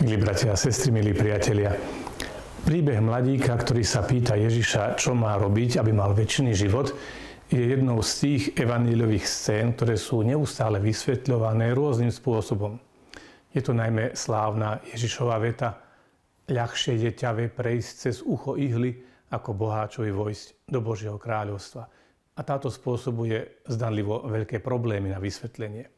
Milí bratia a sestry, milí priatelia, príbeh mladíka, ktorý sa pýta Ježiša, čo má robiť, aby mal večný život, je jednou z tých evanjeliových scén, ktoré sú neustále vysvetľované rôznym spôsobom. Je to najmä slávna Ježišova veta: ľahšie je ťave prejsť cez ucho ihly, ako boháčovi vojsť do Božieho kráľovstva. A táto spôsobuje zdanlivo veľké problémy na vysvetlenie.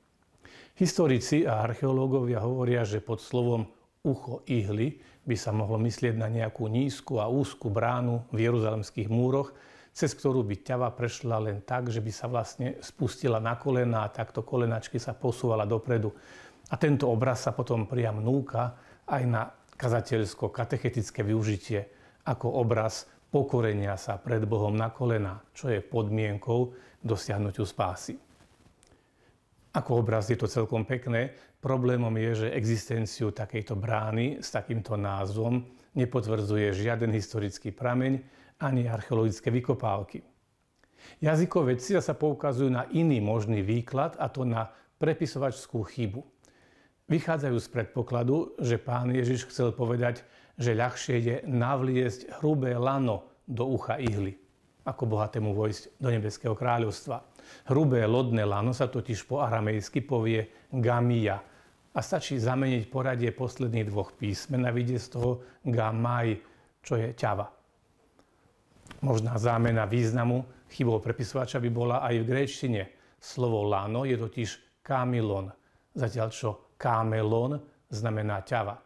Historici a archeológovia hovoria, že pod slovom ucho ihly by sa mohlo myslieť na nejakú nízku a úzku bránu v jeruzalemských múroch, cez ktorú by ťava prešla len tak, že by sa vlastne spustila na kolená a takto kolenačky sa posúvala dopredu. A tento obraz sa potom priam núka aj na kazateľsko-katechetické využitie ako obraz pokorenia sa pred Bohom na kolená, čo je podmienkou dosiahnutiu spásy. Ako obraz je to celkom pekné, problémom je, že existenciu takejto brány s takýmto názvom nepotvrdzuje žiaden historický prameň ani archeologické vykopávky. Jazykovedci sa poukazujú na iný možný výklad, a to na prepisovačskú chybu. Vychádzajú z predpokladu, že Pán Ježiš chcel povedať, že ľahšie je navliesť hrubé lano do ucha ihly, ako bohatému vojsť do nebeského kráľovstva. Hrubé lodné lano sa totiž po aramejsky povie gamia a stačí zameniť poradie posledných dvoch písmen a vyjde z toho gamaj, čo je ťava. Možná zámena významu chybou prepisovača by bola aj v gréčtine. Slovo lano je totiž kamilon, zatiaľ čo kamelon znamená ťava.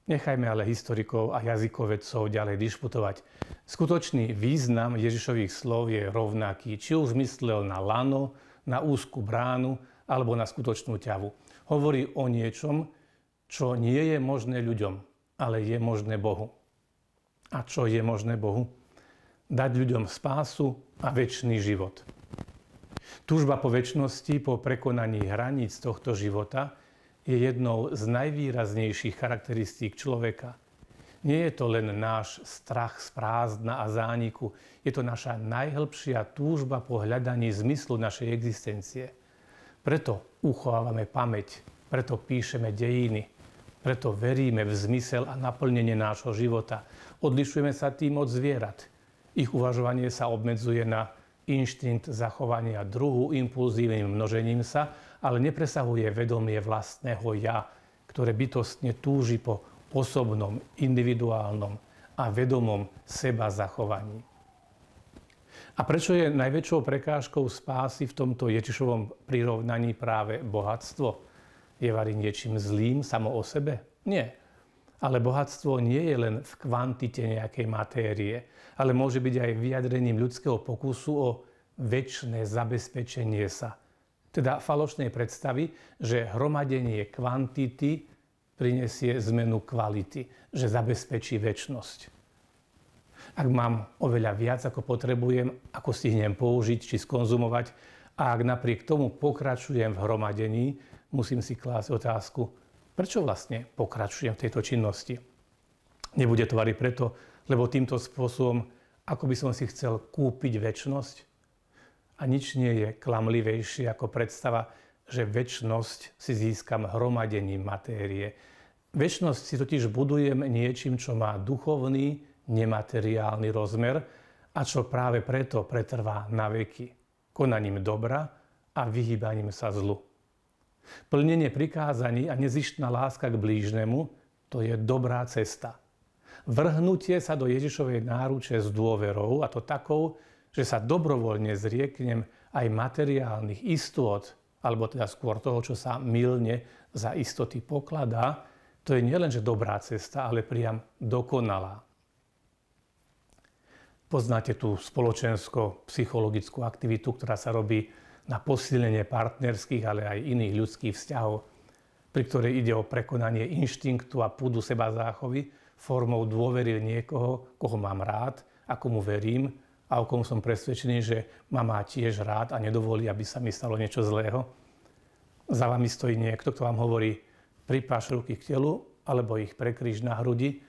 Nechajme ale historikov a jazykovedcov ďalej dišputovať. Skutočný význam Ježišových slov je rovnaký, či už myslel na lano, na úzku bránu alebo na skutočnú ťavu. Hovorí o niečom, čo nie je možné ľuďom, ale je možné Bohu. A čo je možné Bohu? Dať ľuďom spásu a večný život. Túžba po večnosti, po prekonaní hraníc tohto života je jednou z najvýraznejších charakteristík človeka. Nie je to len náš strach z prázdna a zániku, je to naša najhlbšia túžba po hľadaní zmyslu našej existencie. Preto uchovávame pamäť, preto píšeme dejiny, preto veríme v zmysel a naplnenie nášho života. Odlišujeme sa tým od zvierat. Ich uvažovanie sa obmedzuje na inštinkt zachovania druhu impulzívnym množením sa, ale nepresahuje vedomie vlastného ja, ktoré bytostne túži po osobnom, individuálnom a vedomom seba zachovaní. A prečo je najväčšou prekážkou spásy v tomto Ježišovom prirovnaní práve bohatstvo? Je vari niečím zlým samo o sebe? Nie. Ale bohatstvo nie je len v kvantite nejakej matérie, ale môže byť aj vyjadrením ľudského pokusu o večné zabezpečenie sa. Teda falošnej predstavy, že hromadenie kvantity prinesie zmenu kvality, že zabezpečí večnosť. Ak mám oveľa viac, ako potrebujem, ako stihnem použiť či skonzumovať, a ak napriek tomu pokračujem v hromadení, musím si klásť otázku, prečo vlastne pokračujem v tejto činnosti. Nebude to vari preto, lebo týmto spôsobom, ako by som si chcel kúpiť večnosť. A nič nie je klamlivejšie ako predstava, že večnosť si získam hromadením matérie. Večnosť si totiž budujem niečím, čo má duchovný, nemateriálny rozmer a čo práve preto pretrvá na veky. Konaním dobra a vyhýbaním sa zlu. Plnenie prikázaní a nezištná láska k blížnemu, to je dobrá cesta. Vrhnutie sa do Ježišovej náruče s dôverou, a to takou, že sa dobrovoľne zrieknem aj materiálnych istôt, alebo teda skôr toho, čo sa mylne za istoty pokladá, to je nielenže dobrá cesta, ale priam dokonalá. Poznáte tú spoločensko-psychologickú aktivitu, ktorá sa robí na posilnenie partnerských, ale aj iných ľudských vzťahov, pri ktorej ide o prekonanie inštinktu a púdu seba záchovy formou dôvery niekoho, koho mám rád, ako mu verím a o kom som presvedčený, že ma má tiež rád a nedovolí, aby sa mi stalo niečo zlého. Za vami stojí niekto, kto vám hovorí: pripáš ruky k telu alebo ich prekríž na hrudi,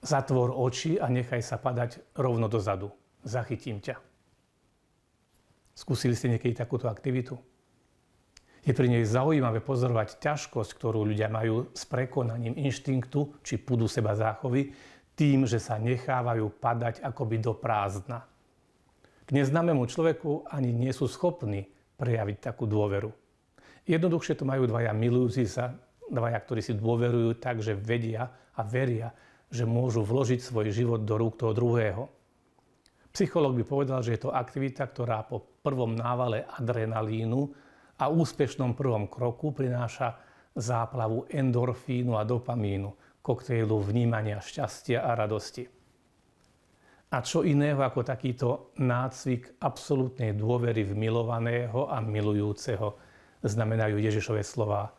zatvor oči a nechaj sa padať rovno dozadu. Zachytím ťa. Skúsili ste niekedy takúto aktivitu? Je pri nej zaujímavé pozorovať ťažkosť, ktorú ľudia majú s prekonaním inštinktu či pudu seba záchovy, tým, že sa nechávajú padať akoby do prázdna. K neznámemu človeku ani nie sú schopní prejaviť takú dôveru. Jednoduchšie to majú dvaja milujúci sa, dvaja, ktorí si dôverujú tak, že vedia a veria, že môžu vložiť svoj život do rúk toho druhého. Psychológ by povedal, že je to aktivita, ktorá po prvom návale adrenalínu a úspešnom prvom kroku prináša záplavu endorfínu a dopamínu, koktejlu vnímania šťastia a radosti. A čo iného ako takýto nácvik absolútnej dôvery v milovaného a milujúceho znamenajú Ježišove slová: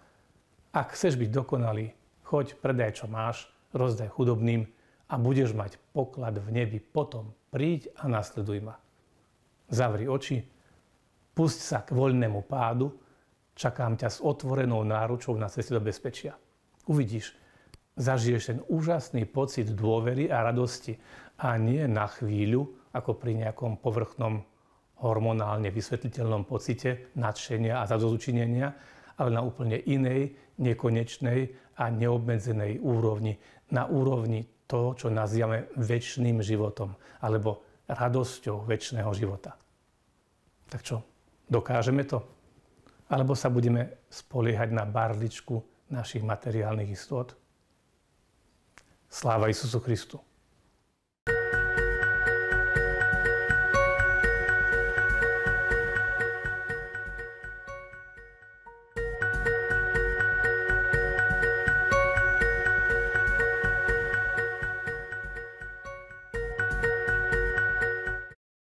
ak chceš byť dokonalý, choď, predaj, čo máš, rozdaj chudobným a budeš mať poklad v nebi. Potom príď a nasleduj ma. Zavri oči, pusť sa k voľnému pádu, čakám ťa s otvorenou náručou na ceste do bezpečia. Uvidíš, zažiješ ten úžasný pocit dôvery a radosti a nie na chvíľu, ako pri nejakom povrchnom hormonálne vysvetliteľnom pocite nadšenia a zadozučinenia, ale na úplne inej, nekonečnej a neobmedzenej úrovni. Na úrovni toho, čo nazývame večným životom alebo radosťou večného života. Tak čo? Dokážeme to? Alebo sa budeme spoliehať na barličku našich materiálnych istôt? Sláva Isusu Christu.